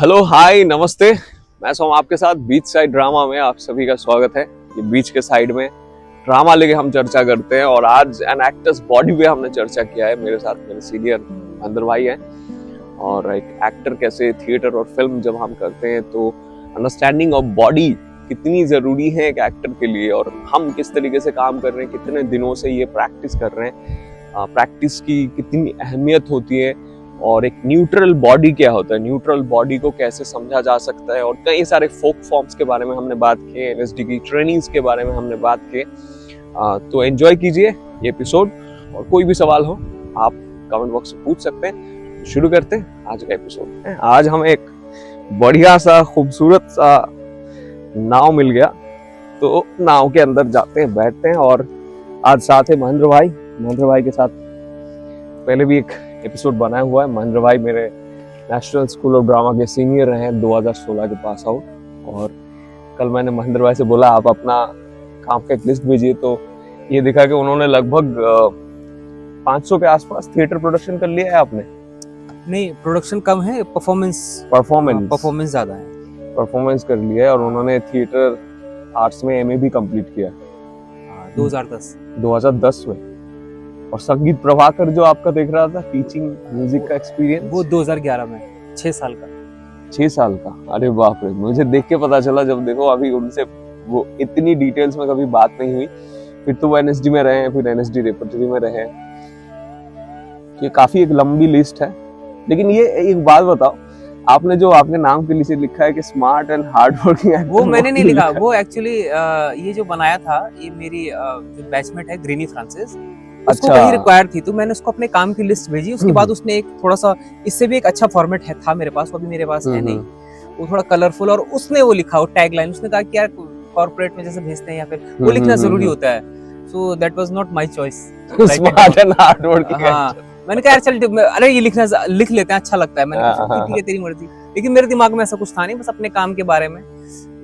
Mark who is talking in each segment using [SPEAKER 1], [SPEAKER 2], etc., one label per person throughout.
[SPEAKER 1] Hello hi नमस्ते। मैं हूं आपके साथ बीच साइड ड्रामा में आप सभी का स्वागत है। ये बीच के साइड में ड्रामा लेके हम चर्चा करते हैं और आज एन एक्टर्स बॉडी पे हमने चर्चा किया है। मेरे साथ मेरे सीनियर महेंद्र भाई हैं और एक एक्टर कैसे थिएटर और फिल्म जब हम करते हैं तो अंडरस्टैंडिंग ऑफ बॉडी कितनी जरूरी है एक एक्टर के लिए और हम किस तरीके से काम कर रहे हैं, कितने दिनों से ये प्रैक्टिस कर रहे हैं, प्रैक्टिस की कितनी अहमियत होती है और एक न्यूट्रल बॉडी क्या होता है, न्यूट्रल बॉडी को कैसे समझा जा सकता है और कई सारे फोक फॉर्म्स के बारे में हमने बात की, एनएसडी की ट्रेनिंग्स के बारे में हमने बात की। तो एंजॉय कीजिए ये एपिसोड और कोई भी सवाल हो आप कमेंट बॉक्स में पूछ सकते हैं। शुरू करते हैं आज का एपिसोड। आज हमें एक बढ़िया सा खूबसूरत सा नाव मिल गया तो नाव के अंदर जाते हैं, बैठते हैं और आज साथ है महेंद्र भाई के साथ पहले भी एक एपिसोड बनाया हुआ है। महेंद्र भाई मेरे नेशनल स्कूल ऑफ ड्रामा के सीनियर रहे हैं 2016 के पास आउट और कल मैंने महेंद्र भाई से बोला आप अपना काम का एक लिस्ट भेजिए तो ये दिखा कि उन्होंने लगभग 500 के आसपास थिएटर प्रोडक्शन कर लिया है। आपने?
[SPEAKER 2] नहीं, प्रोडक्शन कम है, परफॉर्मेंस ज्यादा है।
[SPEAKER 1] परफॉर्मेंस कर लिया है और उन्होंने थिएटर आर्ट्स में एमए भी कंप्लीट किया 2010 में। और संगीत प्रभाकर जो आपका देख रहा था टीचिंग म्यूजिक का एक्सपीरियंस
[SPEAKER 2] वो 2011 में 6 साल का।
[SPEAKER 1] अरे बाप रे, मुझे देख के पता चला जब देखो अभी उनसे वो इतनी डिटेल्स में कभी बात नहीं हुई। फिर तो वो एनएसडी में रहे हैं, फिर एनएसडी रेपर्टरी में रहे हैं। ये काफी एक लंबी लिस्ट है। लेकिन ये एक बात बताओ, आपने जो आपके नाम के लिए लिखा है कि स्मार्ट एंड हार्ड वर्किंग,
[SPEAKER 2] वो मैंने नहीं लिखा। वो एक्चुअली ये जो बनाया था ये मेरी जो बैचमेट है ग्रीनी फ्रांसिस, उसको कहीं रिक्वायर थी तो मैंने उसको अपने काम की लिस्ट भेजी। उसके बाद उसने एक थोड़ा सा इससे भी एक अच्छा फॉर्मेट है था मेरे पास, वो अभी मेरे पास है नहीं, वो थोड़ा कलरफुल, और उसने वो लिखा वो टैग लाइन। उसने कहा कि यार कॉर्पोरेट में जैसे भेजते हैं या फिर वो लिखना जरूरी होता है। So that was not my choice.
[SPEAKER 1] Smart and hard working.
[SPEAKER 2] हां, मैंने कहा यार चल अरे ये लिख लेते हैं, अच्छा लगता है। मैंने कहा ठीक है तेरी मर्जी। लेकिन मेरे दिमाग में ऐसा कुछ था नहीं, बस अपने काम के बारे में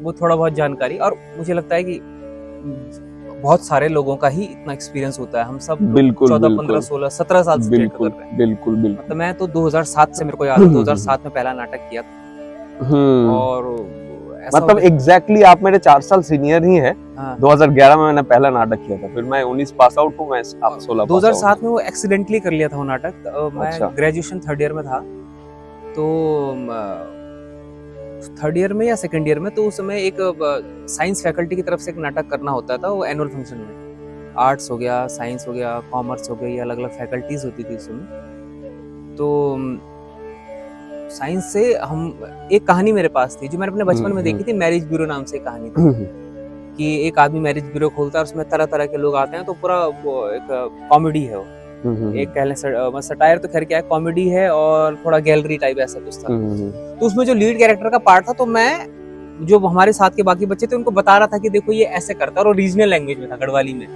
[SPEAKER 2] वो थोड़ा बहुत जानकारी। और मुझे लगता है कि बहुत सारे लोगों का ही इतना एक्सपीरियंस होता है। हम सब 14, 15, 16, 17 साल से थिएटर कर रहे हैं।
[SPEAKER 1] बिल्कुल।
[SPEAKER 2] मतलब मैं तो 2007 से, मेरे को याद है 2007 में पहला नाटक किया था। और
[SPEAKER 1] मतलब एग्जैक्टली आप मेरे 4 साल सीनियर ही हैं। 2011 में मैंने पहला नाटक किया था, फिर मैं 19 पास आउट हूं, मैं 16
[SPEAKER 2] 2007 में वो एक्सीडेंटली कर लिया था वो नाटक। मैं ग्रेजुएशन 3rd ईयर में था, तो 3rd ईयर में या 2nd ईयर में, तो उस समय एक साइंस फैकल्टी की तरफ से एक नाटक करना होता था। वो एनुअल फंक्शन में आर्ट्स हो गया, साइंस हो गया, कॉमर्स हो गई, अलग अलग फैकल्टीज होती थी उस समय। तो साइंस से हम एक कहानी मेरे पास थी जो मैंने अपने बचपन में देखी थी, मैरिज ब्यूरो नाम से एक कहानी थी कि एक आदमी मैरिज ब्यूरो खोलता है और उसमें तरह तरह के लोग आते हैं। तो पूरा वो एक कॉमेडी है, वो एक कह लें सटायर तो खैर क्या है, कॉमेडी है और थोड़ा गैलरी टाइप ऐसा कुछ था। तो उसमें जो लीड कैरेक्टर का पार्ट था, तो मैं जो हमारे साथ के बाकी बच्चे थे उनको बता रहा था कि देखो ये ऐसे करता है, और रीजनल लैंग्वेज में था, गढ़वाली में।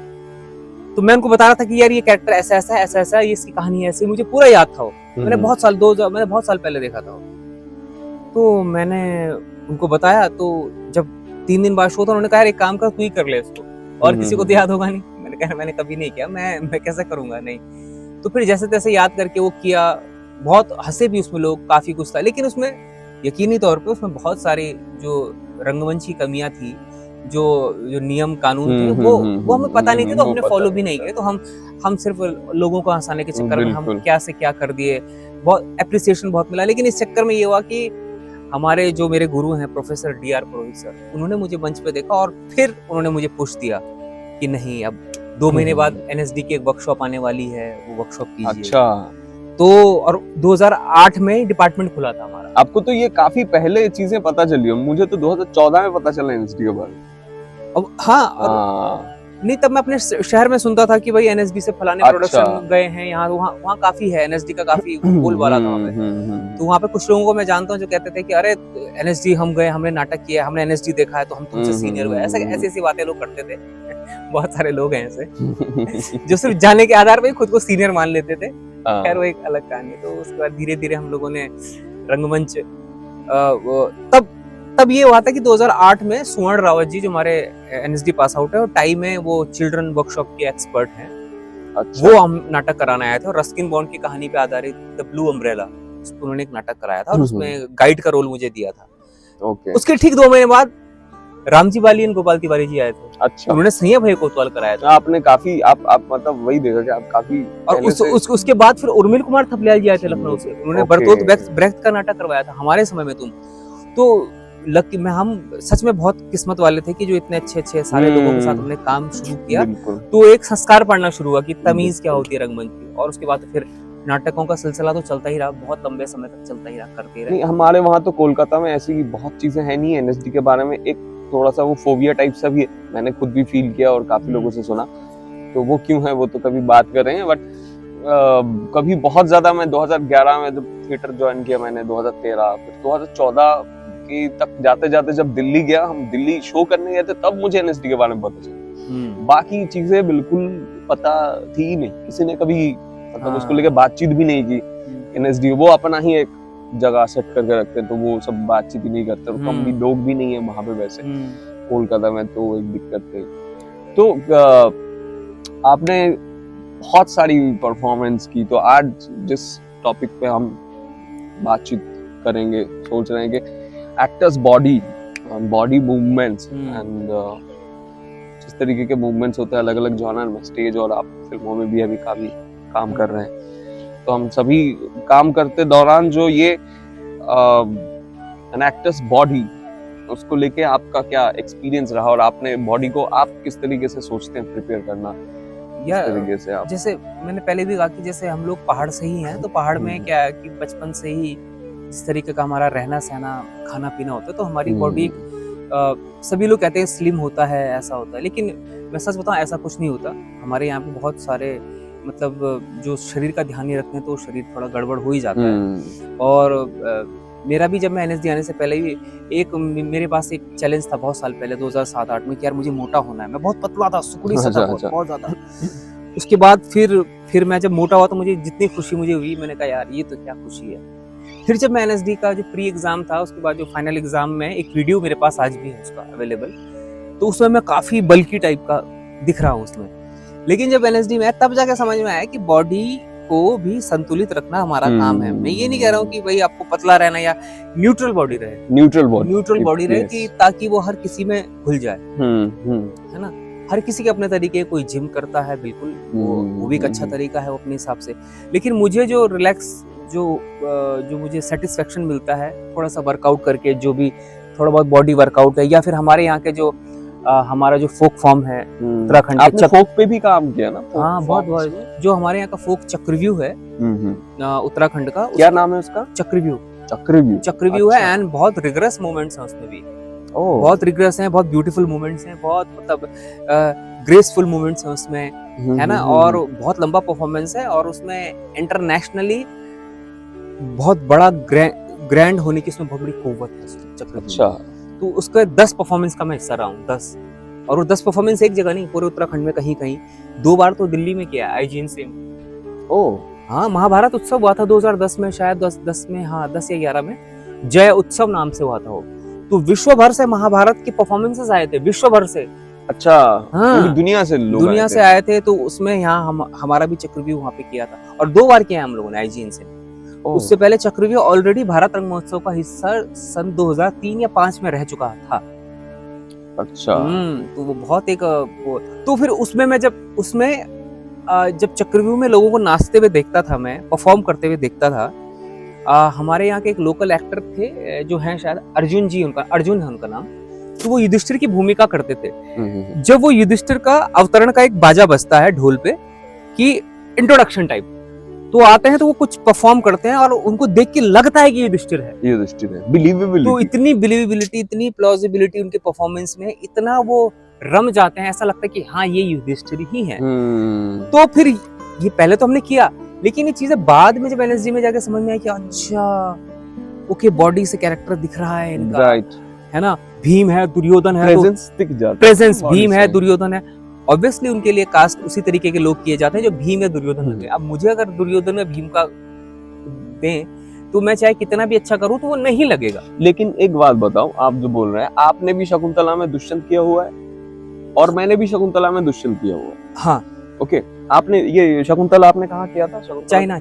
[SPEAKER 2] तो मैं उनको बता रहा था कि यार ये कैरेक्टर ऐसा ऐसा ऐसा ऐसा, ये इसकी कहानी ऐसी, मुझे पूरा याद था वो। मैंने बहुत साल पहले देखा था वो। तो मैंने उनको बताया, तो जब 3 दिन बाद शो था, उन्होंने कहा यार एक काम कर, तू ही कर ले इसको, और किसी को तो याद होगा नहीं। मैंने कहा मैंने कभी नहीं किया, मैं कैसे करूंगा, नहीं। तो फिर जैसे तैसे याद करके वो किया। बहुत हंसे भी उसमें लोग, काफी कुछ था। लेकिन उसमें यकीनी तौर पे उसमें बहुत सारी जो रंगमंच की कमियां थी, जो नियम कानून थे, वो हमें पता नहीं थे, तो हमने फॉलो भी नहीं किए। तो हम सिर्फ लोगों को हंसाने के चक्कर में हम क्या से क्या कर दिए। बहुत एप्रिसिएशन बहुत मिला, लेकिन इस चक्कर में ये हुआ कि हमारे जो मेरे गुरु हैं प्रोफेसर DR पुरोहित सर, उन्होंने मुझे मंच पे देखा और फिर उन्होंने मुझे पुश दिया कि नहीं, अब 2 महीने बाद एनएसडी की एक वर्कशॉप आने वाली है, वो वर्कशॉप कीजिए।
[SPEAKER 1] अच्छा।
[SPEAKER 2] तो और 2008 में डिपार्टमेंट खुला था हमारा।
[SPEAKER 1] आपको तो ये काफी पहले चीजें पता चली, मुझे तो 2014 में पता चला एनएसडी के बारे में।
[SPEAKER 2] अब हाँ, नहीं तब मैं अपने शहर में सुनता था कि भाई एनएसडी से फलाने प्रोडक्शन गए हैं यहाँ, वहाँ काफी है, एनएसडी का काफी बोलबाला था वहाँ पे। तो वहाँ पे कुछ लोगों को मैं जानता हूँ जो कहते थे कि अरे एनएसडी हम गए, हमने नाटक किया, हमने एनएसडी देखा है, तो हम तुमसे सीनियर हुए। ऐसी बातें लोग करते थे। बहुत सारे लोग हैं ऐसे जो सिर्फ जाने के आधार पर खुद को सीनियर मान लेते थे। खैर वो एक अलग कहानी। तो उसके बाद धीरे धीरे हम लोगों ने रंगमंच, तब ये हुआ था कि 2008 में सुवर्ण रावत जी जो हमारे एनएसडी पास आउट है, और टाई में वो चिल्ड्रन वर्कशॉप के एक्सपर्ट हैं। अच्छा। वो हम नाटक कराने आए थे, और रस्किन बॉन्ड की कहानी पे आधारित द ब्लू अम्ब्रेला, उन्होंने एक नाटक कराया था और
[SPEAKER 1] हम्म,
[SPEAKER 2] उसमें गाइड का रोल मुझे दिया था।
[SPEAKER 1] ओके।
[SPEAKER 2] उसके ठीक 2 महीने बाद रामजी बाली और गोपाल तिवारी जी आए थे,
[SPEAKER 1] अच्छा,
[SPEAKER 2] उन्होंने सैया भैया कोतवाल कराया था।
[SPEAKER 1] आपने काफी आप मतलब वही देखा कि आप काफी
[SPEAKER 2] और
[SPEAKER 1] पहले से
[SPEAKER 2] उसके बाद फिर उर्मिल कुमार थपलियाल जी आए थे लखनऊ से, उन्होंने
[SPEAKER 1] ओके।
[SPEAKER 2] बरतोल्द ब्रेख्त का नाटक करवाया था, हमारे समय में तुम। तो लकी में हम सच में बहुत किस्मत वाले थे कि जो इतने अच्छे सारे लोगों के साथ हमने काम शुरू किया।
[SPEAKER 1] बिल्कुल।
[SPEAKER 2] तो एक संस्कार पढ़ना शुरू हुआ कि तमीज क्या होती है रंगमंच की, और उसके बाद फिर नाटकों का सिलसिला तो चलता ही रहा, बहुत लंबे समय तक चलता ही रहा, करते रहे।
[SPEAKER 1] नहीं, हमारे वहाँ तो कोलकाता में ऐसी बहुत चीजें हैं नहीं, एनएसडी के बारे में एक थोड़ा सा वो फोबिया टाइप सा भी है, मैंने खुद भी फील किया और काफी लोगों से सुना। तो वो क्यों है वो तो कभी बात कर रहे हैं, बट कभी बहुत ज्यादा मैं 2011 में जब थिएटर ज्वाइन किया मैंने, 2013 फिर 2014 की तक जाते जाते जब दिल्ली गया, हम दिल्ली शो करने गए थे, तब मुझे एनएसडी के बारे में पता चला। बाकी चीजें बिल्कुल पता थी ही नहीं, किसी ने कभी मतलब उसको लेके बातचीत भी नहीं की। एनएसडी वो अपना ही एक जगह सेट करके रखते हैं, तो वो सब बातचीत ही नहीं करते, और कम भी लोग भी नहीं है वहां पे वैसे कोलकाता में, तो एक दिक्कत है। तो आपने बहुत सारी परफॉर्मेंस की, तो आज जिस टॉपिक पे हम बातचीत करेंगे, सोच रहे हैं कि एक्टर्स बॉडी मूवमेंट्स एंड जिस तरीके के मूवमेंट्स होते हैं अलग अलग जॉनर में, स्टेज और आप फिल्मों में भी अभी काफी काम कर रहे हैं, तो हम सभी काम करते दौरान जो ये एन एक्टर्स बॉडी, उसको लेके आपका क्या एक्सपीरियंस रहा, और आपने बॉडी को आप किस तरीके से सोचते हैं प्रिपेयर करना,
[SPEAKER 2] या
[SPEAKER 1] तरीके से आप?
[SPEAKER 2] जैसे मैंने पहले भी कहा कि जैसे हम लोग पहाड़ से ही हैं, तो पहाड़ में क्या है कि बचपन से ही इस तरीके का हमारा रहना सहना खाना पीना होता है, तो हमारी बॉडी सभी लोग कहते हैं स्लिम होता है, ऐसा होता है, लेकिन मैं सच बताऊं ऐसा कुछ नहीं होता। हमारे यहाँ पे बहुत सारे मतलब जो शरीर का ध्यान नहीं रखते हैं तो शरीर थोड़ा गड़बड़ हो ही जाता है। और मेरा भी जब मैं एनएसडी आने से पहले भी एक मेरे पास एक चैलेंज था बहुत साल पहले 2007-8 में कि यार मुझे मोटा होना है। मैं बहुत पतला था, सुकुड़ी सा था, बहुत ज्यादा। उसके बाद फिर मैं जब मोटा हुआ तो मुझे जितनी खुशी मुझे हुई, मैंने कहा यार ये तो क्या खुशी है। फिर जब मैं एनएसडी का जो प्री एग्जाम था, उसके बाद जो फाइनल एग्जाम में एक वीडियो मेरे पास आज भी है उसका अवेलेबल, तो उसमें मैं काफी बल्की टाइप का दिख रहा हूँ उसमें। लेकिन जब एनएसडी में तब जाके समझ में आया कि बॉडी को भी संतुलित रखना हमारा काम है। मैं ये नहीं कह रहा हूँ कि भाई आपको पतला रहना या न्यूट्रल बॉडी रहे, न्यूट्रल बॉडी रहे कि ताकि वो हर किसी में घुल जाए, है ना। हर किसी के अपने तरीके, कोई जिम करता है बिल्कुल, वो भी एक अच्छा तरीका है वो अपने हिसाब से। लेकिन मुझे जो रिलैक्स जो मुझे सेटिस्फेक्शन मिलता है थोड़ा सा वर्कआउट करके, जो भी थोड़ा बहुत बॉडी वर्कआउट है, या फिर हमारे यहाँ के जो हमारा जो फोक फॉर्म है उत्तराखंड
[SPEAKER 1] आपने फोक पे भी काम किया ना?
[SPEAKER 2] हाँ बहुत जो हमारे यहाँ का फोक चक्रव्यूह है उत्तराखंड का,
[SPEAKER 1] क्या नाम है उसका?
[SPEAKER 2] चक्रव्यूह है, एंड बहुत रिगरस मूवमेंट्स हैं उसमें भी, बहुत रिगरस हैं, बहुत ब्यूटीफुल मूवमेंट्स हैं, बहुत मतलब ग्रेसफुल मूवमेंट्स हैं उसमें, है ना। और बहुत लंबा परफॉर्मेंस है, और उसमें इंटरनेशनली बहुत बड़ा ग्रैंड होने की उसमें बहुत बड़ी कुव्वत है चक्रव्यूह। अच्छा, तो उसका 10 परफॉर्मेंस का मैं हिस्सा रहा हूँ, 10। और वो 10 परफॉर्मेंस एक जगह नहीं, पूरे उत्तराखंड में कहीं कहीं 2 बार तो दिल्ली में किया आईजीएन से। हाँ, महाभारत उत्सव हुआ था 2010 में शायद, 10 में, हाँ 10 या 11 में जय उत्सव नाम से हुआ था वो। तो विश्व भर से महाभारत के परफॉर्मेंसेस आए थे, विश्व भर से।
[SPEAKER 1] अच्छा, हाँ, दुनिया से
[SPEAKER 2] आए थे। तो उसमें यहाँ हमारा भी चक्रव्यूह वहाँ पे किया था, और 2 बार किया हम लोगों ने आईजीएन से। उससे पहले चक्रव्यूह ऑलरेडी भारत रंग महोत्सव का हिस्सा सन 2003 या 5 में रह चुका था।
[SPEAKER 1] अच्छा,
[SPEAKER 2] तो वो बहुत एक तो फिर उसमें मैं जब चक्रव्यूह में लोगों को नाचते हुए देखता था, मैं परफॉर्म करते हुए देखता था, हमारे यहाँ के एक लोकल एक्टर थे जो हैं शायद अर्जुन है उनका नाम। तो वो युधिष्ठिर की भूमिका करते थे। जब वो युधिष्ठिर का अवतरण का एक बाजा बजता है ढोल पे कि इंट्रोडक्शन टाइप, तो आते हैं तो वो कुछ परफॉर्म करते हैं, और उनको देख के लगता है कि युधिष्ठिर है। बिलीवेबिलिटी, तो इतनी बिलीवेबिलिटी, इतनी प्लॉजिबिलिटी उनके परफॉर्मेंस में, इतना वो रम जाते हैं, ऐसा लगता है कि हाँ ये युधिष्ठिर ही है। तो फिर ये पहले तो हमने किया, लेकिन ये चीजें बाद में जब एनएसडी में जाके समझ में आई कि अच्छा ओके, बॉडी से कैरेक्टर दिख रहा है इनका, राइट, है ना। भीम है, दुर्योधन है, प्रेजेंस भीम है, दुर्योधन है। ऑब्वियसली उनके लिए कास्ट उसी तरीके के लोग किए जाते हैं जो भीम या दुर्योधन होंगे। अब मुझे अगर दुर्योधन में भीम का दें तो मैं चाहे कितना भी अच्छा करूं तो वो नहीं लगेगा।
[SPEAKER 1] लेकिन एक बात बताओ, आप जो बोल रहे हैं, आपने भी शकुंतला में दुष्यंत किया हुआ है और मैंने भी शकुंतला में दुष्यंत किया हुआ है।
[SPEAKER 2] हाँ,
[SPEAKER 1] ओके। आपने ये शकुंतला आपने कहाँ किया था?
[SPEAKER 2] चाइना।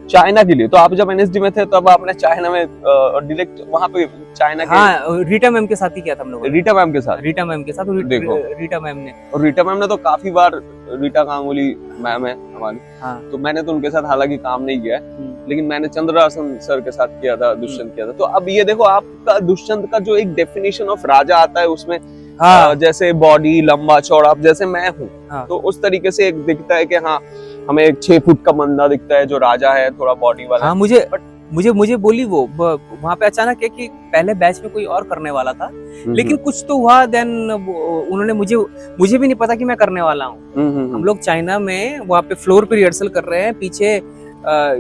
[SPEAKER 1] चाइना के लिए। तो आप जब एनएसडी में थे तब आपने चाइना में डायरेक्ट वहां पे चाइना के
[SPEAKER 2] हाँ, रीटा मैम के साथ ही किया था हम लोगों ने।
[SPEAKER 1] रीटा मैम के साथ।
[SPEAKER 2] रीटा मैम के साथ, और
[SPEAKER 1] देखो।
[SPEAKER 2] रीटा मैम ने,
[SPEAKER 1] और रीटा मैम ने तो काफी बार, रीटा गांगुली मैम है हमारी,
[SPEAKER 2] हाँ,
[SPEAKER 1] तो मैंने तो उनके साथ हालांकि काम नहीं किया है, लेकिन मैंने चंद्रहासन सर के साथ किया था, दुष्यंत किया था। तो अब ये देखो आपका दुष्यंत का जो एक डेफिनेशन ऑफ राजा आता है उसमें
[SPEAKER 2] हाँ,
[SPEAKER 1] जैसे बॉडी लंबा चौड़ा, अब जैसे मैं हूँ,
[SPEAKER 2] हाँ।
[SPEAKER 1] तो उस तरीके से एक दिखता है कि हाँ हमें एक 6 फुट का बंदा दिखता है जो राजा है, थोड़ा बॉडी वाला।
[SPEAKER 2] हाँ, मुझे बोली वो वहां पे अचानक है कि पहले बैच में कोई और करने वाला था, लेकिन कुछ तो हुआ, देन उन्होंने मुझे भी नहीं पता कि मैं करने वाला हूँ। हम लोग चाइना में वहाँ पे फ्लोर पे रिहर्सल कर रहे हैं, पीछे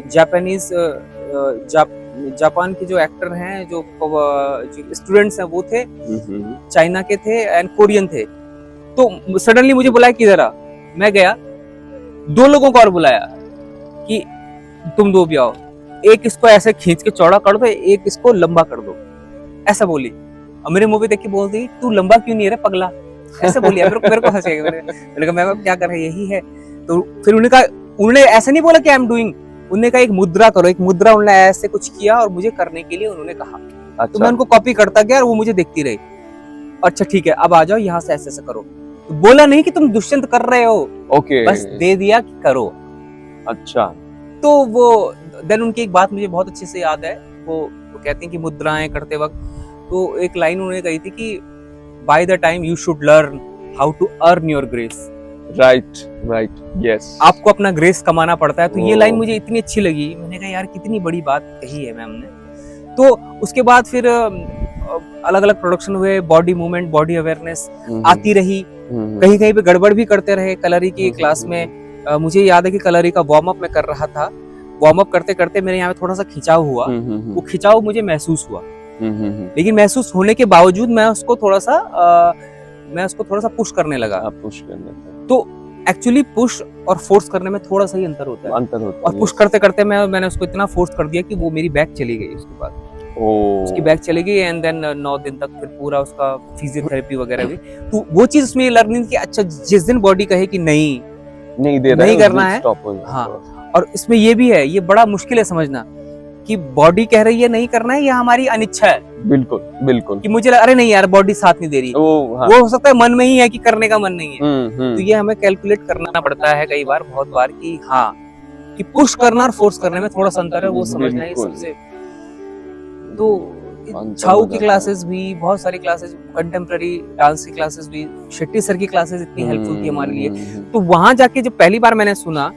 [SPEAKER 2] जापानीज जापान के जो एक्टर हैं, जो स्टूडेंट्स हैं वो थे, चाइना के थे एंड कोरियन थे। तो सडनली मुझे बुलाया कि जरा, मैं गया, 2 लोगों को और बुलाया कि तुम 2 भी आओ, एक इसको ऐसे खींच के चौड़ा कर दो, एक इसको लंबा कर दो, ऐसा बोली। और मेरे मुंह पे देख के बोलती, तू लंबा क्यों नहीं है रे पगला, ऐसे बोली। मेरे को हंसी आई। मैंने कहा मैम क्या कर रहे हैं, यही है। तो फिर उन्होंने ऐसा नहीं बोला कि आई एम डूइंग, उन्होंने कहा एक मुद्रा करो, एक मुद्रा उन्होंने ऐसे कुछ किया और मुझे करने के लिए उन्होंने कहा।
[SPEAKER 1] अच्छा।
[SPEAKER 2] तो मैं उनको कॉपी करता गया और वो मुझे देखती रही। अच्छा ठीक है, अब आ जाओ, यहाँ से ऐसे ऐसे करो। तो बोला नहीं कि तुम दुष्यंत कर रहे हो,
[SPEAKER 1] ओके,
[SPEAKER 2] बस दे दिया कि करो।
[SPEAKER 1] अच्छा।
[SPEAKER 2] तो वो देन उनकी एक बात मुझे बहुत अच्छे से याद है, वो कहती हैं कि मुद्राएं करते वक्त, तो एक लाइन उन्होंने कही थी कि by the time you should learn how to earn your grace.
[SPEAKER 1] Right, yes.
[SPEAKER 2] आपको अपना ग्रेस कमाना पड़ता है। तो ये लाइन मुझे इतनी अच्छी लगी, मैंने कहा यार कितनी बड़ी बात कही है मैम ने। तो उसके बाद फिर अलग अलग प्रोडक्शन हुए, बॉडी मूवमेंट, बॉडी अवेयरनेस आती रही, कहीं कहीं पे गड़बड़ भी करते रहे। कलरी की क्लास में मुझे याद है कि कलरी का वार्म अप मैं कर रहा था, वार्म अप करते करते मेरे यहाँ पे थोड़ा सा खिंचाव हुआ, वो खिंचाव मुझे महसूस हुआ, लेकिन महसूस होने के बावजूद मैं उसको थोड़ा सा पुश करने लगा। तो एक्चुअली पुश और फोर्स करने में थोड़ा सा ही अंतर होता है। और पुश करते करते मैंने उसको इतना फोर्स कर दिया कि वो मेरी बैक चली गई। उसके बाद उसकी बैक चली गई एंड देन 9 दिन तक फिर पूरा उसका फिजियोथेरेपी वगैरह भी। तो वो चीज उसमें लर्निंग की, अच्छा जिस दिन बॉडी कहे कि नहीं करना है, हाँ। और इसमें ये भी है, ये बड़ा मुश्किल है समझना कि बॉडी कह रही है नहीं करना है, या हमारी अनिच्छा है। बिल्कुल कि मुझे अरे नहीं यार बॉडी साथ नहीं दे रही, हाँ। वो हो सकता है मन में ही है कि करने का मन नहीं है। तो ये हमें कैलकुलेट करना पड़ता है कई बार, बहुत बार, कि हाँ कि पुश करना और फोर्स करने में थोड़ा सा अंतर है, वो समझना ही सबसे। तो छाऊ की क्लासेस भी, बहुत सारी क्लासेस, कंटेम्प्रेरी डांस की क्लासेस भी, शेट्टी सर की क्लासेस इतनी हेल्पफुल थी हमारे लिए। तो वहां जाके जब पहली बार मैंने सुना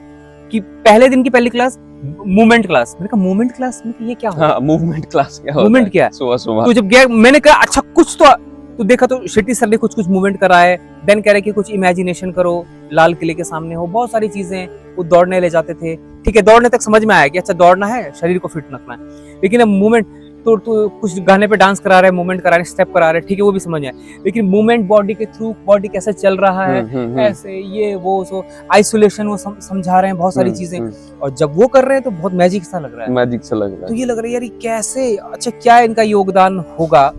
[SPEAKER 2] कि पहले दिन की पहली क्लास मूवमेंट क्लास, मैंने कहा मूवमेंट क्लास में ये क्या होता है?
[SPEAKER 1] मूवमेंट क्लास क्या होता है?
[SPEAKER 2] मूवमेंट क्या है?
[SPEAKER 1] सुबह
[SPEAKER 2] तो जब गया मैंने कहा अच्छा कुछ तो देखा, तो शेट्टी सर ने कुछ मूवमेंट कराए, देन कह रहे कि कुछ इमेजिनेशन करो, लाल किले के सामने हो, बहुत सारी चीजें। वो दौड़ने ले जाते थे, ठीक है, दौड़ने तक समझ में आया कि अच्छा दौड़ना है, शरीर को फिट रखना है, लेकिन अब मूवमेंट तो कुछ गाने पे डांस करा रहे हैं, मूवमेंट करा रहे हैं, स्टेप करा रहे हैं, ठीक है, वो भी समझ आया, लेकिन मूवमेंट बॉडी के थ्रू, बॉडी कैसे चल रहा है, ऐसे ये वो सो आइसोलेशन वो समझा रहे हैं, बहुत सारी चीजें। और जब वो कर रहे हैं तो बहुत मैजिक सा लग रहा है, तो ये लग रहा है यार ये कैसे, अच्छा क्या इनका योगदान होगा,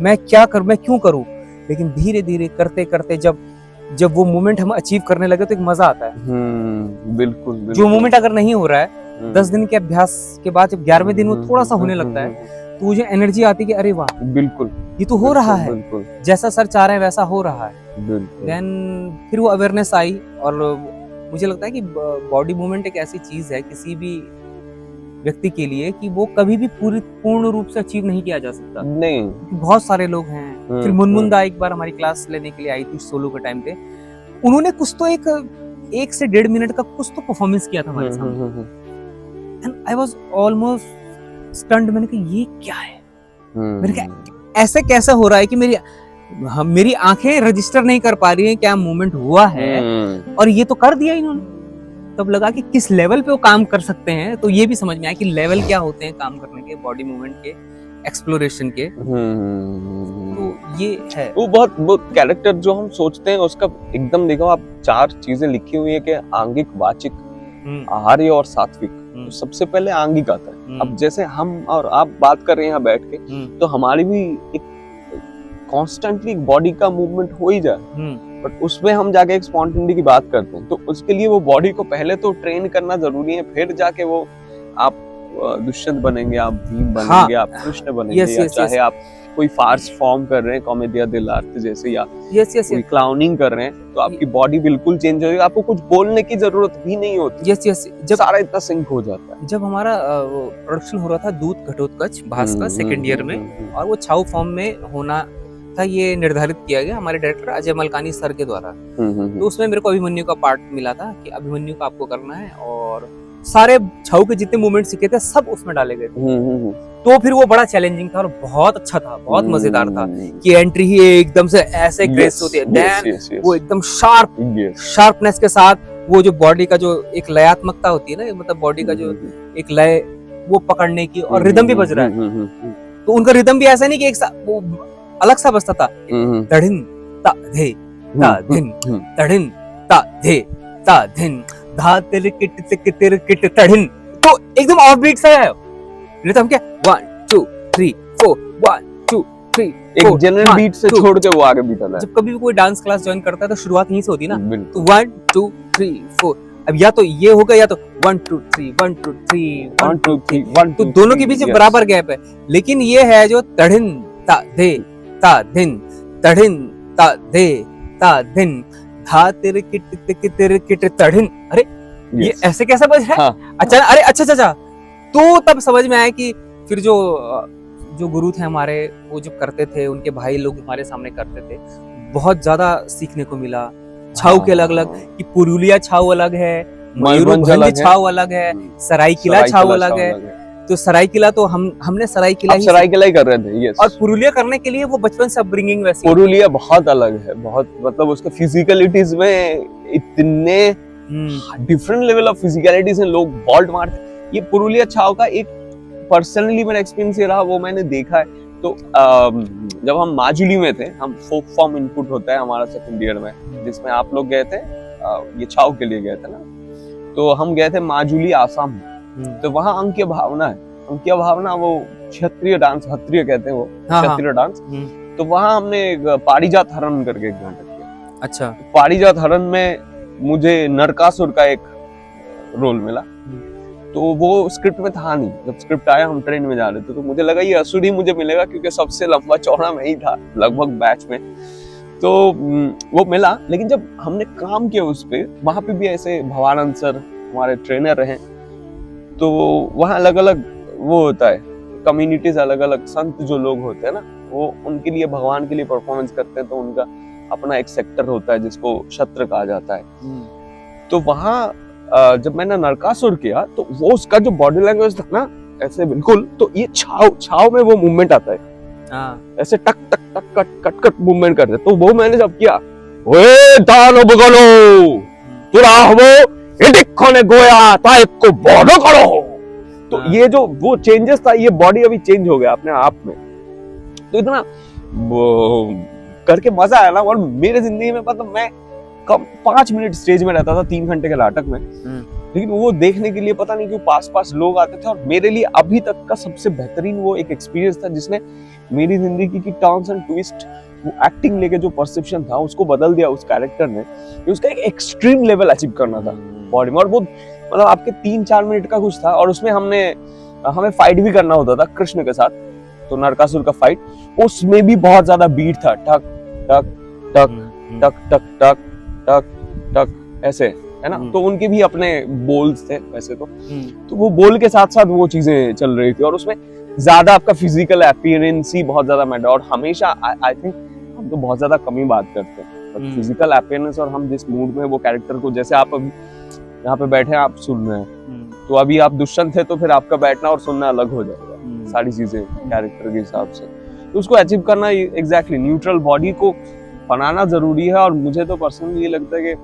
[SPEAKER 2] मैं क्यों करूं। लेकिन धीरे धीरे करते करते जब वो मूवमेंट हम अचीव करने लगे तो एक मजा आता है।
[SPEAKER 1] बिल्कुल।
[SPEAKER 2] जो मूवमेंट अगर नहीं हो रहा है 10 दिन के अभ्यास के बाद, जब 11वें दिन वो थोड़ा सा होने लगता है, तो मुझे एनर्जी आती है कि अरे वाह,
[SPEAKER 1] बिल्कुल
[SPEAKER 2] ये तो हो रहा है, जैसा सर चाह रहे हैं वैसा हो रहा है। देन फिर वो अवेयरनेस आई, और मुझे लगता है कि बॉडी मूवमेंट एक ऐसी चीज है किसी भी व्यक्ति के लिए कि वो कभी भी पूर्ण रूप से अचीव नहीं किया जा सकता, नहीं, बहुत सारे लोग हैं। फिर मुनमुंदा एक बार हमारी क्लास लेने के लिए आई थी सोलो के टाइम पे, उन्होंने कुछ तो 1 से 1.5 मिनट का कुछ तो परफॉर्मेंस किया था हमारे सामने, and I was almost stunned. मैंने कहा ये क्या है, मैंने कहा ऐसे कैसा हो रहा है कि मेरी आंखें रजिस्टर नहीं कर पा रही हैं क्या मूवमेंट हुआ है, और ये तो कर दिया इन्होंने। तब लगा कि किस लेवल पे वो काम कर सकते हैं, तो ये भी समझ में आया कि लेवल क्या होते हैं काम करने के, बॉडी मूवमेंट के, एक्सप्लोरेशन के। तो ये है
[SPEAKER 1] वो बहुत कैरेक्टर जो हम सोचते हैं उसका एकदम, देखो आप 4 चीजें लिखी हुई है कि आंगिक, वाचिक, आहार्य और सात्विक। तो सबसे पहले आंगिक आता है। अब जैसे हम और आप बात कर रहे हैं यहाँ बैठ के, तो हमारी भी एक कॉन्स्टेंटली बॉडी का मूवमेंट हो ही जाए, बट उसमें हम जाके एक स्पॉन्टेनिटी की बात करते हैं, तो उसके लिए वो बॉडी को पहले तो ट्रेन करना जरूरी है, फिर जाके वो आप दुष्यंत बनेंगे, आप भीम बनेंगे,
[SPEAKER 2] हाँ,
[SPEAKER 1] आप कृष्ण बनेंगे,
[SPEAKER 2] यस
[SPEAKER 1] या
[SPEAKER 2] यस
[SPEAKER 1] चाहे
[SPEAKER 2] यस
[SPEAKER 1] आप कोई फार्स फॉर्म कर रहे हैं कॉमेडिया दिल आर्ट जैसे, या
[SPEAKER 2] यस यस
[SPEAKER 1] कोई क्लाउनिंग कर रहे हैं, तो आपकी बॉडी बिल्कुल चेंज होगी, आपको कुछ बोलने की जरूरत भी नहीं होती,
[SPEAKER 2] यस यस। जब
[SPEAKER 1] सारा इतना सिंक हो जाता है।
[SPEAKER 2] जब हमारा प्रोडक्शन हो रहा था दूत घटोत्कच भास का सेकेंड ईयर में, और वो छाऊ फॉर्म में होना था, ये निर्धारित किया गया हमारे डायरेक्टर अजय मलकानी सर के द्वारा। तो उसमें मेरे को अभिमन्यु का पार्ट मिला था कि अभिमन्यु का आपको करना है, और सारे छाऊ के जितने मूवमेंट सीखे थे सब उसमें डाले गए थे। तो फिर वो बड़ा चैलेंजिंग था और बहुत अच्छा था, बहुत मजेदार था कि एंट्री ही एकदम से ऐसे ग्रेस होती है, देन वो एकदम शार्पनेस के साथ वो जो बॉडी का जो एक लयात्मकता होती है ना, मतलब बॉडी का जो एक लय वो पकड़ने की, और रिदम भी बज रहा है। तो उनका रिदम भी ऐसा नहीं कि एक वो अलग सा बजता था, तड़िन ता धे ता धिन, तड़िन ता धे ता धिन, धा तिर किट तिक तिर किट तड़िन, तो एकदम ऑफ बीट सा है रिदम। क्या 1 2 3 4 1 2 3
[SPEAKER 1] एक जनरल बीट से छोड़ के वो आगे बीट आता है।
[SPEAKER 2] जब कभी भी कोई डांस क्लास ज्वाइन करता है तो शुरुआत यहीं से होती है ना, तो 1 2 3 4, अब या तो ये होगा या तो 1 2 3 1 2 3 1 2 3 1, तो दोनों के बीच बराबर गैप है। लेकिन ये है जो तड़िन ता धे ता धिन, तड़िन ता धे ता धिन, धा तिर किट तिक तिर किट तड़िन, अरे ये ऐसे कैसा बज रहा है? अच्छा, अरे अच्छा, तो तब समझ में आया कि फिर जो गुरु थे हमारे, वो जो करते थे, उनके भाई लोग हमारे सामने करते थे, बहुत ज्यादा सीखने को मिला। छाऊ के अलग अलग, कि पुरुलिया छाऊ अलग है, मयूरभंज छाऊ अलग है, सरायकिला छाऊ अलग है। तो सरायकिला तो हमने सरायकिला
[SPEAKER 1] ही कर रहे थे, यस।
[SPEAKER 2] और पुरुलिया करने के लिए वो बचपन से अपब्रिंगिंग वैसी।
[SPEAKER 1] पुरुलिया बहुत अलग है, बहुत, मतलब उसके फिजिकलिटीज में इतने डिफरेंट लेवल ऑफ फिजिकलिटीज हैं, लोग वॉल्ट मारते। ये पुरुलिया छाऊ का एक पर्सनली मेरा एक्सपीरियंस ये रहा, वो मैंने देखा है। तो जब हम माजुली में थे, हम फोक फॉर्म इनपुट होता है हमारा सेकंड ईयर में, जिसमें आप लोग गए थे, ये छाऊ के लिए गए थे ना, तो हम गए थे माजुली आसाम में। तो वहाँ अंक्य भावना है, अंक्य भावना वो क्षत्रिय डांस, क्षत्रिय कहते हैं वो, क्षत्रिय डांस। तो वहाँ हमने पारिजात हरण करके एक नाटक किया। अच्छा। पारिजात हरण में मुझे नरकासुर का एक रोल मिला, तो वो स्क्रिप्ट में था नहीं। जब स्क्रिप्ट आया, हम ट्रेन में जा रहे थे, तो मुझे लगा ये असुर ही मुझे मिलेगा, क्योंकि सबसे लंबा चौड़ा मैं ही था लगभग बैच में, तो वो मिला। लेकिन जब हमने काम किया उस पे, वहां पे भी ऐसे भवानंद सर हमारे ट्रेनर रहे, तो वहाँ अलग अलग वो होता है, कम्युनिटीज अलग अलग, संत जो लोग होते हैं ना, वो उनके लिए भगवान के लिए परफॉर्मेंस करते हैं, तो उनका अपना एक सेक्टर होता है जिसको क्षत्र कहा जाता है। तो वहाँ जब मैंने नरकासुर किया, तो वो उसका जो बॉडी लैंग्वेज था ना, ऐसे बिल्कुल, तो ये छाव में वो मूवमेंट आता है, ऐसे टक टक टक कट कट कट मूवमेंट करते। तो वो मैंने जब किया, ओए दानो बगलो तुरा हो इडिक्खने गोया ताइक को बॉडो करो, तो ये जो वो चेंजेस था, ये बॉडी अभी चेंज हो गया अपने आप में। तो इतना करके मजा आया ना। और मेरे जिंदगी में मतलब मैं कम 5 मिनट स्टेज में रहता था 3 घंटे के नाटक में, लेकिन वो देखने के लिए पता नहीं क्यों पास लोग आते थे। और मेरे लिए अभी तक का सबसे बेहतरीन वो एक एक्सपीरियंस था, जिसने मेरी जिंदगी की टर्न्स एंड ट्विस्ट, वो एक्टिंग लेके जो परसेप्शन था उसको बदल दिया उस कैरेक्टर ने। उसका एक एक्सट्रीम लेवल अचीव करना था बॉडी में, और वो मतलब आपके 3-4 मिनट का कुछ था। और उसमें हमें फाइट भी करना होता था कृष्ण के साथ, तो नरकासुर का फाइट, उसमें भी बहुत ज्यादा बीट था, टक टक टक टक टक टक टक टक ऐसे, है ना। तो उनके भी अपने बोल्स थे वैसे तो वो बोल के साथ साथ वो चीजें चल रही थी। और उसमें ज्यादा आपका फिजिकल अपीयरेंस ही बहुत ज्यादा मैटर। और हमेशा आई थिंक हम तो बहुत ज्यादा कम ही बात करते हैं फिजिकल अपीयरेंस, और हम जिस मूड में वो कैरेक्टर को, जैसे आप अभी यहाँ पे बैठे हैं, आप सुन रहे हैं, तो अभी आप दुष्यंत थे, तो फिर आपका बैठना और सुनना अलग हो जाएगा, सारी चीजें कैरेक्टर के हिसाब से। तो उसको अचीव करना एग्जैक्टली न्यूट्रल बॉडी को बनाना जरूरी है। और मुझे तो पर्सनली ये लगता है कि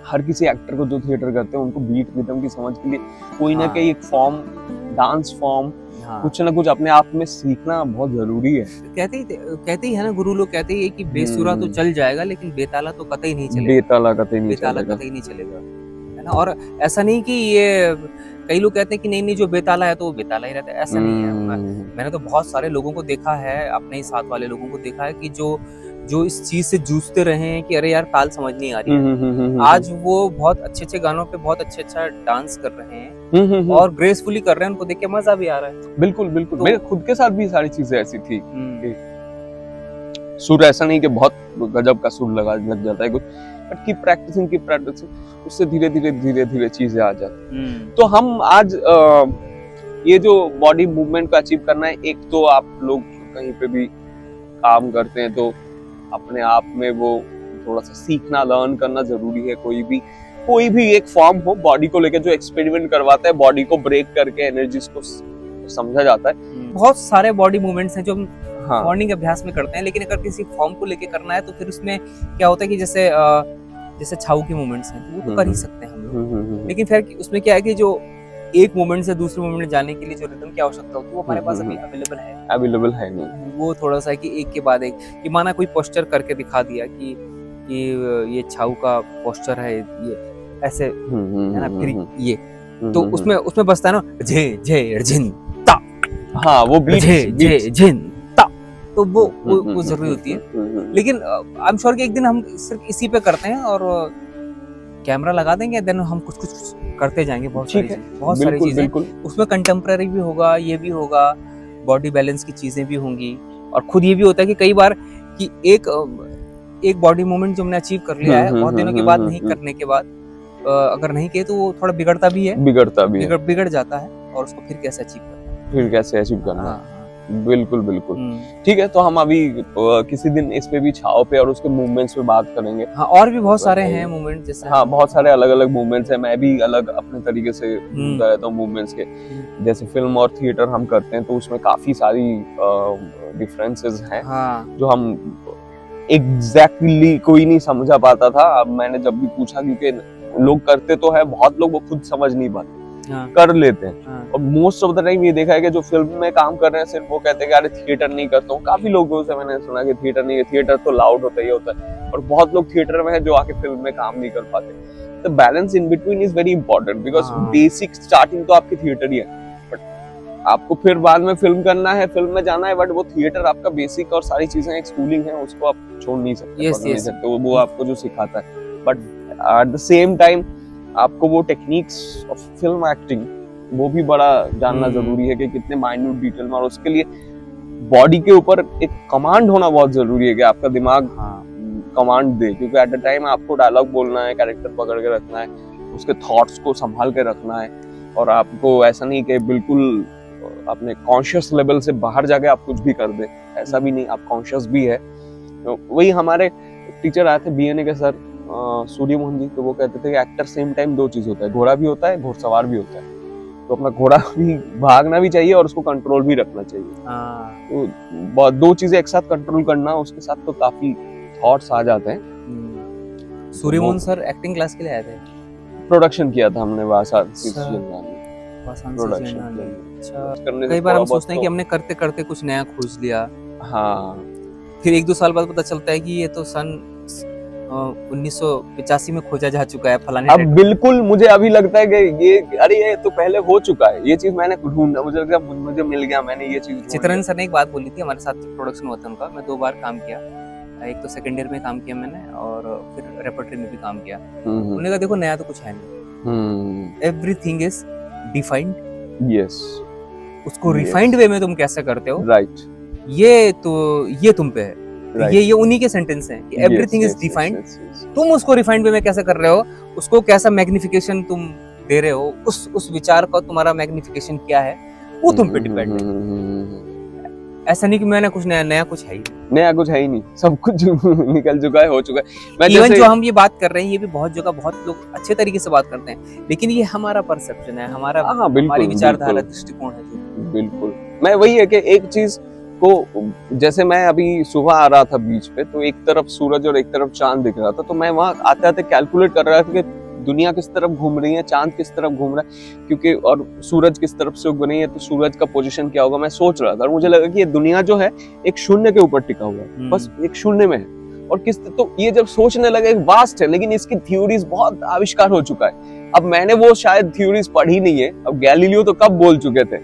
[SPEAKER 1] हर किसी एक्टर को जो थिएटर करते हैं, उनको बीट रिदम की समझ के लिए कोई ना कोई एक फॉर्म, डांस फॉर्म, कुछ ना कुछ अपने आप में सीखना बहुत जरूरी है।
[SPEAKER 2] कहते ही है ना, गुरु लोग कहते ही है कि बेसुरा तो चल जाएगा, लेकिन बेताला तो कतई नहीं चलेगा।
[SPEAKER 1] बेताला कतई नहीं चलेगा,
[SPEAKER 2] है ना। और ऐसा नहीं कि ये, कई लोग कहते हैं कि नहीं जो बेताला है तो वो बेताला ही रहता है, ऐसा नहीं है। मैंने तो बहुत सारे लोगों को देखा है, अपने ही साथ वाले लोगों को देखा है, कि जो इस चीज से जूझते रहे हैं कि अरे यार ताल समझ नहीं आ रही है, आज वो बहुत अच्छे गानों पे बहुत अच्छा डांस कर रहे हैं, और ग्रेसफुली कर रहे हैं, उनको देख के मजा भी आ रहा है।
[SPEAKER 1] बिल्कुल बिल्कुल,
[SPEAKER 2] तो-
[SPEAKER 1] मेरे खुद के साथ भी सारी चीजें ऐसी थी कि सुर ऐसा नहीं कि बहुत गजब का सुर लग जाता है कुछ, बट कीप प्रैक्टिसिंग, उससे धीरे धीरे चीजें आ जाती। तो हम आज ये जो बॉडी मूवमेंट को अचीव करना है, एक तो आप लोग कहीं पे भी काम करते हैं तो अपने आप में वो थोड़ा सा सीखना, लर्न करना जरूरी है। कोई भी एक फॉर्म हो बॉडी को लेकर जो एक्सपेरिमेंट करवाता है, बॉडी को ब्रेक करके एनर्जीज को समझा जाता है।
[SPEAKER 2] बहुत सारे बॉडी मूवमेंट्स हैं जो हम
[SPEAKER 1] हाँ,
[SPEAKER 2] मॉर्निंग अभ्यास में करते हैं, लेकिन अगर किसी फॉर्म को लेके करना है तो फिर उसमें क्या होता है कि जैसे छाऊ की मूवमेंट्स हैं वो तो कर ही सकते हैं हम लोग, लेकिन फिर उसमें क्या है कि जो एक मूवमेंट से दूसरे मूवमेंट जाने के लिए जो रिदम की आवश्यकता होती है वो हमारे पास अभी अवेलेबल है नहीं। वो थोड़ा सा कि एक के बाद एक, कि माना कोई पोस्चर करके दिखा दिया कि ये छाऊ का पोस्चर है, ये ऐसे है ना, फिर ये तो उसमें बसता है ना झे झे झिन ता,
[SPEAKER 1] हाँ वो बीट
[SPEAKER 2] झे झे झिन ता, तो वो जरूरी होती है। लेकिन आई एम श्योर कि एक दिन हम सिर्फ इसी पे करते हैं और कैमरा लगा देंगे, देन हम कुछ करते जाएंगे, बहुत सारी चीजें उसमें कंटेम्पररी भी होगा, ये भी होगा, बॉडी बैलेंस की चीजें भी होंगी। और खुद ये भी होता है कि कई बार कि एक बॉडी मूवमेंट जो हमने अचीव कर लिया है बहुत दिनों के बाद नहीं करने के बाद अगर नहीं किए तो वो थोड़ा बिगड़ जाता है, और उसको फिर कैसे अचीव करना है।
[SPEAKER 1] बिल्कुल ठीक है, तो हम अभी किसी दिन इस पे भी छाव पे और उसके मूवमेंट्स पे बात करेंगे।
[SPEAKER 2] हाँ, और भी बहुत सारे हैं मूवमेंट, जैसे
[SPEAKER 1] हाँ बहुत सारे अलग अलग मूवमेंट्स हैं, मैं भी अलग अपने तरीके से ढूंढता रहता हूँ मूवमेंट्स के। जैसे फिल्म और थिएटर हम करते हैं तो उसमें काफी सारी डिफरेंसेस हैं जो हम एग्जैक्टली कोई नहीं समझा पाता था। अब मैंने जब भी पूछा, क्योंकि लोग करते तो है, बहुत लोग वो खुद समझ नहीं पाते, कर लेते हैं। और मोस्ट ऑफ द टाइम ये देखा है कि जो फिल्म में काम कर रहे हैं सिर्फ वो कहते हैं कि अरे थिएटर नहीं करता हूँ। काफी लोगों से मैंने सुना कि थिएटर तो लाउड होता ही होता है, और बहुत लोग थिएटर में है जो आके फिल्म में काम नहीं कर पाते। The balance in between is very important, because basic starting तो आपकी थिएटर ही है, बट आपको फिर बाद में फिल्म करना है, फिल्म में जाना है, बट वो थिएटर आपका बेसिक और सारी चीजें एक स्कूलिंग है, उसको आप छोड़ नहीं सकते। वो आपको जो सिखाता है, but at the same time आपको वो टेक्निक्स ऑफ फिल्म एक्टिंग वो भी बड़ा जानना जरूरी है कि कितने माइन्यूट डिटेल में, और उसके लिए बॉडी के ऊपर एक कमांड होना बहुत जरूरी है कि आपका दिमाग कमांड दे, क्योंकि एट द टाइम आपको डायलॉग बोलना है, कैरेक्टर पकड़ के रखना है, उसके थॉट्स को संभाल के रखना है, और आपको ऐसा नहीं कि बिल्कुल अपने कॉन्शियस लेवल से बाहर जाके आप कुछ भी कर दे, ऐसा भी नहीं, आप कॉन्शियस भी है। तो वही हमारे टीचर आए थे बीएनए के सर सूर्य मोहन जी, तो वो कहते थे कि एक्टर सेम टाइम दो चीज होता है, घोड़ा भी होता है, घोड़सवार भी होता है। तो अपना घोड़ा भी भागना भी चाहिए और उसको कंट्रोल भी रखना चाहिए। तो दो चीजें एक साथ कंट्रोल करना, उसके साथ तो काफी थॉट्स आ जाते हैं।
[SPEAKER 2] सूर्य मोहन सर एक्टिंग क्लास के लिए आए थे,
[SPEAKER 1] प्रोडक्शन किया था हमने
[SPEAKER 2] कई बार हम सोचते हैं कि हमने करते करते कुछ नया खोज लिया,
[SPEAKER 1] हाँ,
[SPEAKER 2] फिर 1-2 साल बाद पता चलता है कि ये तो सन 1985 में खोजा जा चुका है फलाने।
[SPEAKER 1] अब बिल्कुल मुझे अभी लगता है कि ये तो पहले हो चुका है, ये चीज मैंने ढूंढा, मुझे मिल गया, मैंने ये चीज।
[SPEAKER 2] चित्रन सर ने एक बात बोली थी, हमारे साथ प्रोडक्शन हुआ था उनका, मैं 2 बार काम किया, एक तो सेकंड ईयर में काम किया मैंने और फिर रेपर्टरी में भी काम किया। उन्होंने कहा देखो नया तो कुछ है नहीं, एवरीथिंग इज डिफाइंड,
[SPEAKER 1] यस,
[SPEAKER 2] उसको रिफाइंड वे में तुम कैसे करते हो,
[SPEAKER 1] राइट,
[SPEAKER 2] ये तुम पे है। ये उन्हीं के सेंटेंस हैं कि एवरीथिंग इज डिफाइंड, तुम उसको रिफाइंड वे में कैसे कर रहे हो, उसको कैसा मैग्निफिकेशन तुम दे रहे हो, उस विचार का तुम्हारा मैग्निफिकेशन क्या है, वो तुम पे डिपेंड है। ऐसा नहीं कि मैंने कुछ नया कुछ है ही नहीं, सब कुछ निकल चुका है, हो चुका है। इवन जो हम ये बात कर रहे हैं, ये भी बहुत जगह बहुत लोग अच्छे तरीके से बात करते हैं, लेकिन ये हमारा परसेप्शन है, हमारी विचारधारा, दृष्टिकोण है।
[SPEAKER 1] बिल्कुल, मैं वही है कि एक चीज को, जैसे मैं अभी सुबह आ रहा था बीच पे, तो एक तरफ सूरज और एक तरफ चांद दिख रहा था, तो मैं वहां आते आते कैलकुलेट कर रहा था कि दुनिया किस तरफ घूम रही है, चांद किस तरफ घूम रहा है, क्योंकि और सूरज किस तरफ से उग रही है, तो सूरज का पोजीशन क्या होगा, मैं सोच रहा था। और मुझे लगा कि ये दुनिया जो है एक शून्य के ऊपर टिका हुआ है, बस एक शून्य में है, और तो ये जब सोचने लगे वास्ट है, लेकिन इसकी थ्योरीज बहुत आविष्कार हो चुका है। अब मैंने वो शायद थ्योरीज पढ़ी नहीं है, अब गैलीलियो तो कब बोल चुके थे,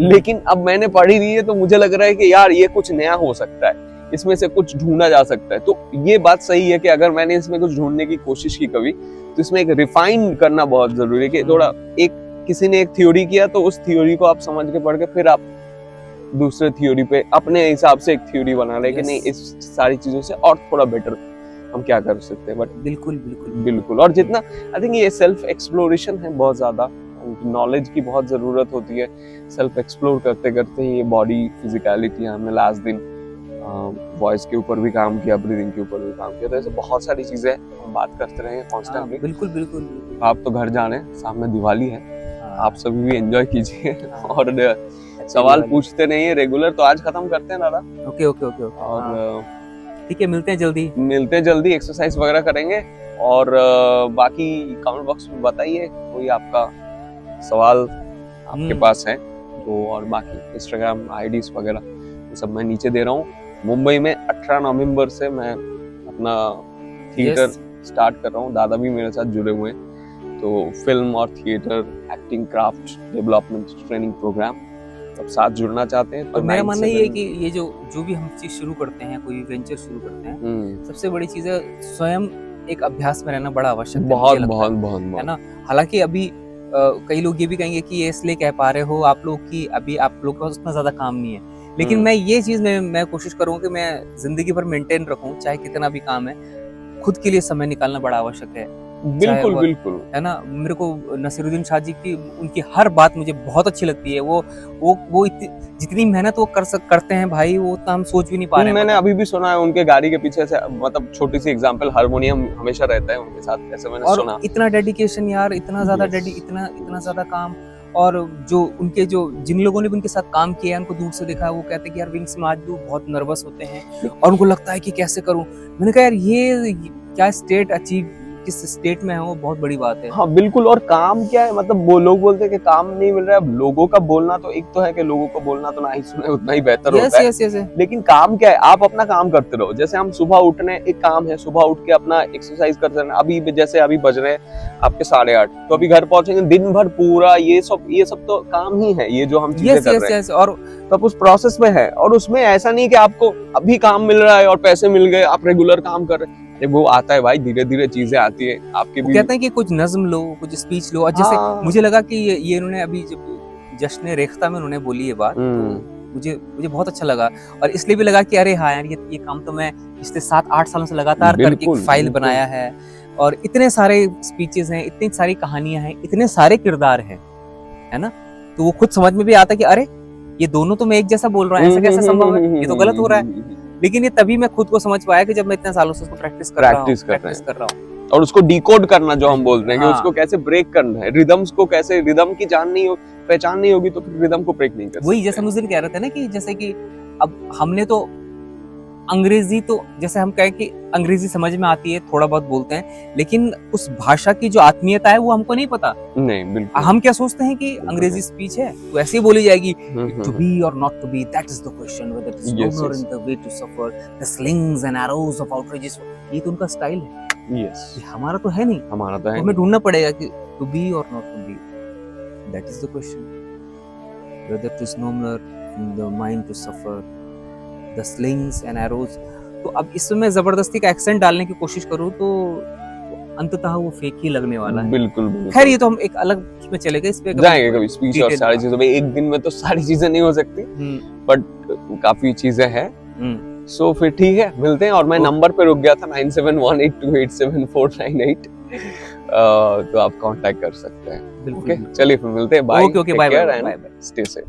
[SPEAKER 1] लेकिन अब मैंने पढ़ी नहीं है, तो मुझे लग रहा है कि यार ये कुछ नया हो सकता है, इसमें से कुछ ढूंढा जा सकता है। तो ये बात सही है कि अगर मैंने इसमें कुछ ढूंढने की कोशिश की कभी, तो इसमें एक रिफाइन करना बहुत जरूरी है कि थोड़ा एक किसी ने एक थ्योरी किया तो उस थ्योरी को आप समझ के पढ़ के फिर आप दूसरे थ्योरी पे अपने हिसाब से एक थ्योरी बना रहे कि नहीं इस सारी चीजों से और थोड़ा बेटर हम क्या कर सकते हैं। बट
[SPEAKER 2] बिल्कुल बिल्कुल
[SPEAKER 1] बिल्कुल, और जितना आई थिंक ये सेल्फ एक्सप्लोरेशन है, बहुत ज्यादा नॉलेज की बहुत जरूरत होती है। सेल्फ एक्सप्लोर करते करते ही ये बॉडी फिजिकलिटी, हमने लास्ट दिन वॉइस के ऊपर भी काम किया, ब्रीदिंग के ऊपर भी काम किया, तो ऐसे बहुत सारी चीजें हम बात करते रहेंगे कॉन्स्टेंटली।
[SPEAKER 2] बिल्कुल बिल्कुल बिल्कुल।
[SPEAKER 1] आप तो घर जाने, सामने दिवाली है, आप सभी भी एंजॉय कीजिए और सवाल पूछते नहीं है रेगुलर, तो आज खत्म करते हैं दादा।
[SPEAKER 2] Okay okay okay okay.
[SPEAKER 1] और
[SPEAKER 2] ठीक है, मिलते हैं
[SPEAKER 1] जल्दी, एक्सरसाइज वगैरह करेंगे। और बाकी कमेंट बॉक्स में बताइए कोई आपका सवाल आपके पास है तो, और बाकी इंस्टाग्राम आईडीज वगैरह ये सब मैं नीचे दे रहा हूँ। मुंबई में 18 नवंबर से मैं अपना थिएटर स्टार्ट कर रहा हूँ, दादा भी मेरे साथ जुड़े हुए हैं, तो फिल्म और theatre acting craft development training programme, सब साथ जुड़ना चाहते हैं तो
[SPEAKER 2] मेरा मानना ये है कि ये जो भी हम चीज शुरू करते हैं, कोई वेंचर शुरू करते हैं, सबसे बड़ी चीज है स्वयं एक अभ्यास में रहना बड़ा आवश्यक है। बहुत है ना। हालांकि अभी कई लोग ये भी कहेंगे कि ये इसलिए कह पा रहे हो आप लोग की अभी आप लोग के पास उतना ज्यादा काम नहीं है, लेकिन मैं ये चीज मैं कोशिश करूँ कि मैं जिंदगी भर मेंटेन रखूं, चाहे कितना भी काम है, खुद के लिए समय निकालना बड़ा आवश्यक है।
[SPEAKER 1] बिल्कुल बिल्कुल,
[SPEAKER 2] है ना। मेरे को नसीरुद्दीन शाह जी की उनकी हर बात मुझे बहुत अच्छी लगती है। वो जितनी मेहनत वो करते हैं भाई, वो तो हम सोच भी नहीं पा रहे हैं।
[SPEAKER 1] मैंने अभी भी सुना है उनके गाड़ी के पीछे से, मतलब छोटी सी एग्जांपल, हारमोनियम हमेशा रहता है उनके साथ, ऐसे मैंने सुना।
[SPEAKER 2] इतना डेडिकेशन यार, इतना ज्यादा इतना ज्यादा काम। और जो उनके जिन लोगों ने भी उनके साथ काम किया है, उनको दूर से देखा है, वो कहते हैं कि यार विंग्स में आज भी बहुत नर्वस होते हैं और उनको लगता है कि कैसे करूं। मैंने कहा यार ये क्या स्टेट अचीव, किस स्टेट में है, वो बहुत बड़ी बात है।
[SPEAKER 1] हाँ बिल्कुल। और काम क्या है, मतलब वो लोग बोलते हैं कि काम नहीं मिल रहा है। अब लोगों का बोलना तो एक तो है कि लोगों को बोलना तो ना ही सुने उतना ही बेहतर होता है। लेकिन काम क्या है, आप अपना काम करते रहो। जैसे हम सुबह उठने, एक काम है सुबह उठ के अपना एक्सरसाइज करते रहना। अभी जैसे अभी बज रहे हैं आपके 8:30, तो अभी घर पहुंचेंगे, दिन भर पूरा ये सब तो काम ही है, ये जो हम चीजें कर रहे हैं।
[SPEAKER 2] और
[SPEAKER 1] तब उस प्रोसेस में है, और उसमें ऐसा नहीं कि आपको अभी काम मिल रहा है और पैसे मिल गए आप रेगुलर काम कर रहे हैं। वो आता है भाई, धीरे धीरे चीजें आती है आपके भी।
[SPEAKER 2] कहते हैं कि कुछ नज्म लो, कुछ स्पीच लो। और जैसे मुझे लगा कि ये इन्होंने अभी जब जश्न रेख्ता में उन्होंने बोली ये बात, तो मुझे बहुत अच्छा लगा। और इसलिए भी लगा कि अरे हाँ यार, ये काम तो मैं पिछले 7-8 सालों से लगातार करके एक फाइल बनाया है, और इतने सारे स्पीचेस हैं, इतनी सारी कहानियां हैं, इतने सारे किरदार हैं, है ना। तो वो खुद समझ में भी आता कि अरे ये दोनों तो मैं एक जैसा बोल रहा हूँ, ऐसा कैसे संभव है, ये तो गलत हो रहा है। लेकिन ये तभी मैं खुद को समझ पाया कि जब मैं इतने सालों से उसको प्रैक्टिस कर रहा हूँ,
[SPEAKER 1] और उसको डिकोड करना, जो हम बोल रहे हैं कि उसको कैसे ब्रेक करना है, रिदम्स को कैसे, रिदम की पहचान नहीं होगी तो फिर रिदम को ब्रेक नहीं कर सकते।
[SPEAKER 2] वही जैसे मुझे कह रहे थे ना कि जैसे कि अब हमने तो अंग्रेजी, तो जैसे हम कहें कि अंग्रेजी समझ में आती है, थोड़ा बहुत बोलते हैं, लेकिन उस भाषा की जो आत्मीयता है वो हमको नहीं पता।
[SPEAKER 1] नहीं, बिल्कुल।
[SPEAKER 2] हम क्या सोचते हैं कि अंग्रेजी स्पीच है तो ऐसे ही बोली जाएगी, to be or not to be, that is the question, whether it is nobler in the way to suffer the slings and arrows of outrageous. ये तो उनका स्टाइल है।
[SPEAKER 1] यस,
[SPEAKER 2] हमारा तो है नहीं,
[SPEAKER 1] हमारा तो है।
[SPEAKER 2] हमें ढूंढना पड़ेगा कि to be or not to be, that is the question, whether it is nobler in the mind to suffer the slings and arrows. तो अब इसमें जबरदस्ती का एक्सेंट डालने की कोशिश करूं तो अंततः वो फेक ही लगने वाला है।
[SPEAKER 1] बिल्कुल।
[SPEAKER 2] खैर ये तो हम एक अलग उसमें चले गए, इस पे
[SPEAKER 1] जाएंगे कभी स्पीच और सारी चीजों में। एक दिन में तो सारी चीजें नहीं हो सकती, बट काफी चीजें हैं। सो फिर ठीक है, मिलते हैं। और मैं नंबर पे रुक गया था 9718287498, तो आप कांटेक्ट कर सकते हैं। ओके, चलिए फिर मिलते हैं। Bye,
[SPEAKER 2] okay, bye bye,
[SPEAKER 1] stay safe.